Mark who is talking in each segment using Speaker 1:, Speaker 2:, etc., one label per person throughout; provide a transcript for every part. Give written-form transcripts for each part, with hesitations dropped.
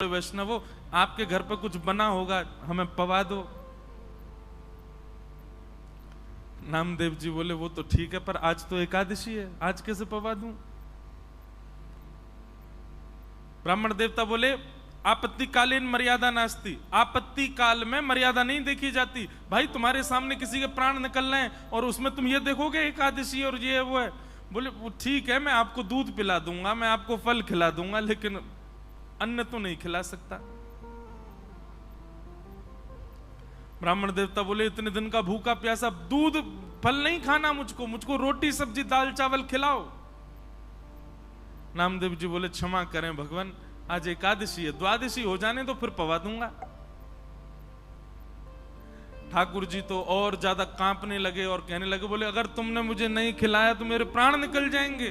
Speaker 1: वैष्णवो, आपके घर पर कुछ बना होगा, हमें पवा दो। नामदेव जी बोले वो तो ठीक है, पर आज तो एकादशी है, आज कैसे पवा दूं? ब्राह्मण देवता बोले आपत्ति कालीन मर्यादा नास्ती, आपत्ति काल में मर्यादा नहीं देखी जाती। भाई तुम्हारे सामने किसी के प्राण निकल रहे हैं और उसमें तुम ये देखोगे एकादशी और ये वो है। बोले वो ठीक है, मैं आपको दूध पिला दूंगा, मैं आपको फल खिला दूंगा, लेकिन अन्न तो नहीं खिला सकता। ब्राह्मण देवता बोले इतने दिन का भूखा प्यासा, दूध फल नहीं खाना मुझको रोटी सब्जी दाल चावल खिलाओ। नामदेव जी बोले क्षमा करें भगवान, आज एकादशी है, द्वादशी हो जाने तो फिर पवा दूंगा। ठाकुर जी तो और ज्यादा कांपने लगे और कहने लगे, बोले अगर तुमने मुझे नहीं खिलाया तो मेरे प्राण निकल जाएंगे,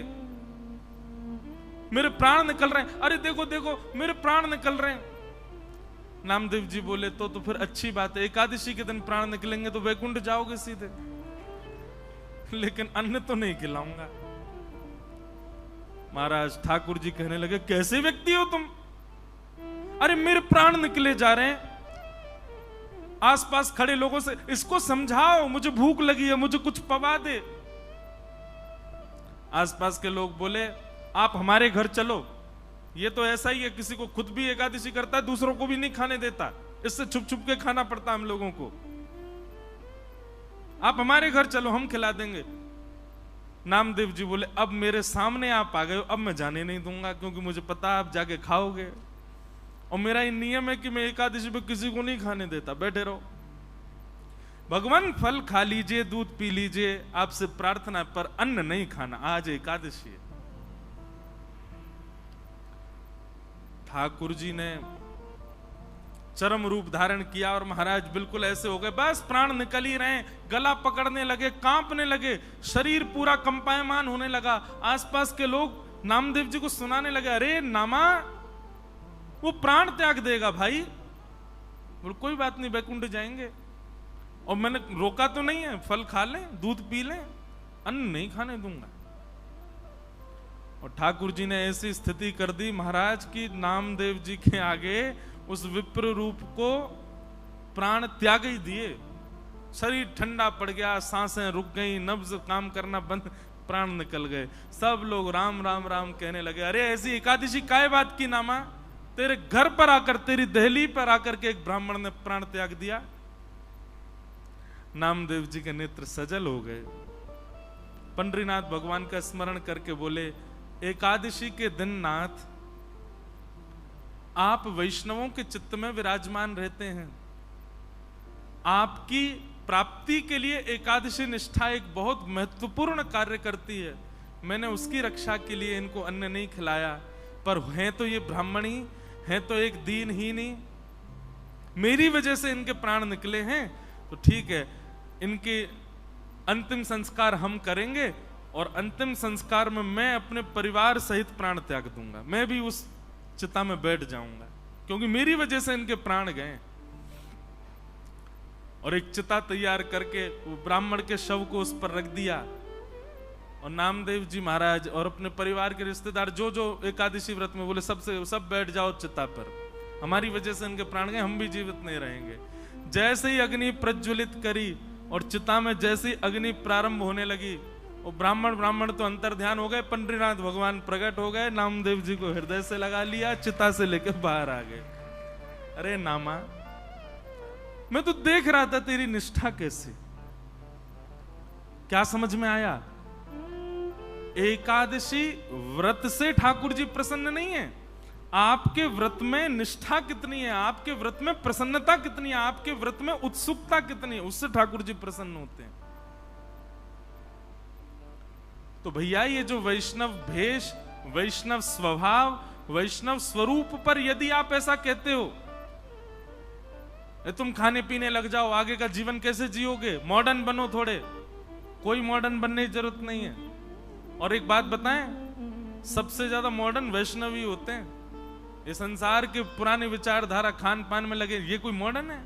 Speaker 1: मेरे प्राण निकल रहे हैं, अरे देखो देखो मेरे प्राण निकल रहे हैं। नामदेव जी बोले तो फिर अच्छी बात है, एकादशी के दिन प्राण निकलेंगे तो वैकुंठ जाओगे सीधे, लेकिन अन्न तो नहीं खिलाऊंगा। महाराज ठाकुर जी कहने लगे कैसे व्यक्ति हो तुम, अरे मेरे प्राण निकले जा रहे हैं, आसपास खड़े लोगों से इसको समझाओ मुझे भूख लगी है, मुझे कुछ पवा दे। आसपास के लोग बोले आप हमारे घर चलो, ये तो ऐसा ही है, किसी को खुद भी एकादशी करता है, दूसरों को भी नहीं खाने देता, इससे छुप छुप के खाना पड़ता हम लोगों को, आप हमारे घर चलो हम खिला देंगे। नामदेव जी बोले अब मेरे सामने आप आ गए हो, अब मैं जाने नहीं दूंगा, क्योंकि मुझे पता आप जाके खाओगे और मेरा ये नियम है कि मैं एकादशी पे किसी को नहीं खाने देता, बैठे रहो। भगवान फल खा लीजिए, दूध पी लीजिए, आपसे प्रार्थना, पर अन्न नहीं खाना, आज एकादशी है। ठाकुर जी ने चरम रूप धारण किया और महाराज बिल्कुल ऐसे हो गए, बस प्राण निकल ही रहे, गला पकड़ने लगे, कांपने लगे, शरीर पूरा कंपायमान होने लगा। आसपास के लोग नामदेव जी को सुनाने लगे, अरे नामा वो प्राण त्याग देगा भाई। बोल कोई बात नहीं, वैकुंठ जाएंगे, और मैंने रोका तो नहीं है, फल खा लें, दूध पी लें, अन्न नहीं खाने दूंगा। और ठाकुर जी ने ऐसी स्थिति कर दी महाराज की नामदेव जी के आगे उस विप्र रूप को प्राण त्याग ही दिए, शरीर ठंडा पड़ गया, सांसें रुक गई, नब्ज काम करना बंद, प्राण निकल गए। सब लोग राम राम राम कहने लगे, अरे ऐसी एकादशी काय बात की नामा, तेरे घर पर आकर, तेरी दहली पर आकर के एक ब्राह्मण ने प्राण त्याग दिया। नामदेव जी के नेत्र सजल हो गए, पंडरीनाथ भगवान का स्मरण करके बोले एकादशी के दिन नाथ आप वैष्णवों के चित्त में विराजमान रहते हैं, आपकी प्राप्ति के लिए एकादशी निष्ठा एक बहुत महत्वपूर्ण कार्य करती है। मैंने उसकी रक्षा के लिए इनको अन्न नहीं खिलाया, पर हैं तो ये ब्राह्मणी, हैं तो एक दीनहीनी, मेरी वजह से इनके प्राण निकले हैं, तो ठीक है इनके अंतिम संस्कार हम करेंगे, और अंतिम संस्कार में मैं अपने परिवार सहित प्राण त्याग दूंगा, मैं भी उस चिता में बैठ जाऊंगा, क्योंकि मेरी वजह से इनके प्राण गए। और एक चिता तैयार करके वो ब्राह्मण के शव को उस पर रख दिया, और नामदेव जी महाराज और अपने परिवार के रिश्तेदार जो जो एकादशी व्रत में, बोले सब बैठ जाओ चिता पर, हमारी वजह से इनके प्राण गए, हम भी जीवित नहीं रहेंगे। जैसे ही अग्नि प्रज्वलित करी और चिता में जैसे ही अग्नि प्रारंभ होने लगी, और ब्राह्मण तो अंतर ध्यान हो गए, पंडरीनाथ भगवान प्रकट हो गए, नामदेव जी को हृदय से लगा लिया, चिता से लेकर बाहर आ गए। अरे नामा मैं तो देख रहा था तेरी निष्ठा कैसे, क्या समझ में आया? एकादशी व्रत से ठाकुर जी प्रसन्न नहीं है, आपके व्रत में निष्ठा कितनी है, आपके व्रत में प्रसन्नता कितनी है, आपके व्रत में उत्सुकता कितनी है, उससे ठाकुर जी प्रसन्न होते हैं। तो भैया ये जो वैष्णव भेष, वैष्णव स्वभाव, वैष्णव स्वरूप पर यदि आप ऐसा कहते हो, तुम खाने पीने लग जाओ, आगे का जीवन कैसे जियोगे, मॉडर्न बनो थोड़े, कोई मॉडर्न बनने की जरूरत नहीं है। और एक बात बताएं, सबसे ज्यादा मॉडर्न वैष्णव ही होते हैं। ये संसार के पुराने विचारधारा खान पान में लगे, ये कोई मॉडर्न है?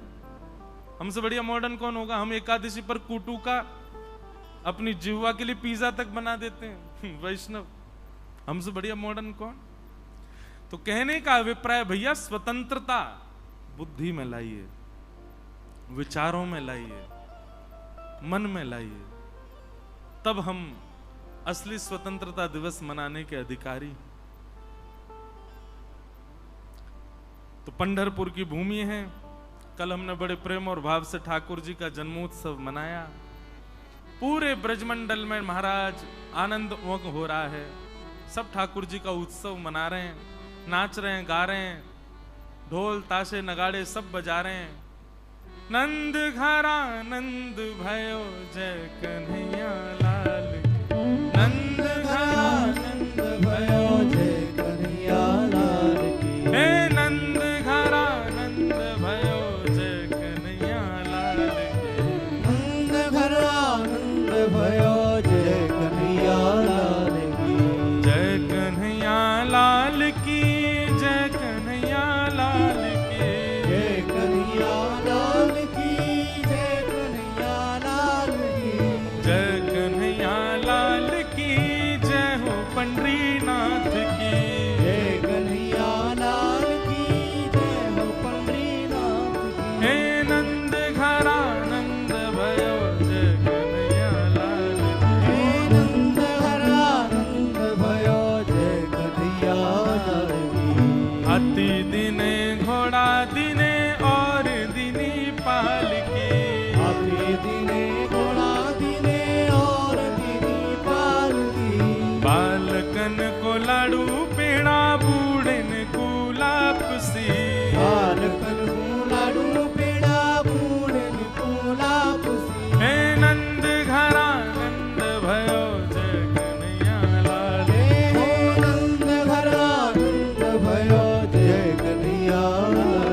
Speaker 1: हमसे बढ़िया मॉडर्न कौन होगा? हम एकादशी पर कुटू का अपनी जिह्वा के लिए पिज्जा तक बना देते हैं वैष्णव, हमसे बढ़िया मॉडर्न कौन? तो कहने का अभिप्राय भैया स्वतंत्रता बुद्धि में लाइए, विचारों में लाइए, मन में लाइए, तब हम असली स्वतंत्रता दिवस मनाने के अधिकारी। तो पंढरपुर की भूमि है। कल हमने बड़े प्रेम और भाव से ठाकुर जी का जन्मोत्सव मनाया। पूरे ब्रजमंडल में महाराज आनंद मग्न हो रहा है। सब ठाकुर जी का उत्सव मना रहे हैं, नाच रहे हैं, गा रहे हैं, ढोल ताशे नगाड़े सब बजा रहे हैं। नंद घरा नंद भयो जय कन्हैया लाल की। नंद घरा नंद भयो जय कन्हैया लाल की। हे नंद घरा नंद भयो जय कन्हैया लाल की। नंद घरा नंद भयो जय कन्हैया लाल की। जय कन्हैया लाल की, जय कन्हैया लाल की। जय कन्हैया लाल की, जय कन्हैया लाल की। जय कन्हैया लाल की, जय हो पंडरीनाथ की। जय कन्हैया लाल की, जय हो पंडरीनाथ की। हे नंद घरा नंद भयो जय कन्हैया लाल की। हे नंद घरा नंद भयो जय कन्हैया लाल की। हाथी दिने घोड़ा दिने और दिनी पालकी। हाथी दिने घोड़ा दिने और दिनी पालकी। बालकन को लाडू पेड़ा बूढ़न को लापसी। बालकन को लाडू पेड़ा बूढ़न को लापसी। हे नंद घरा नंद भयो जय कन्हैया लाल। हे नंद घरा नंद भयो जय कन्हैया लाल।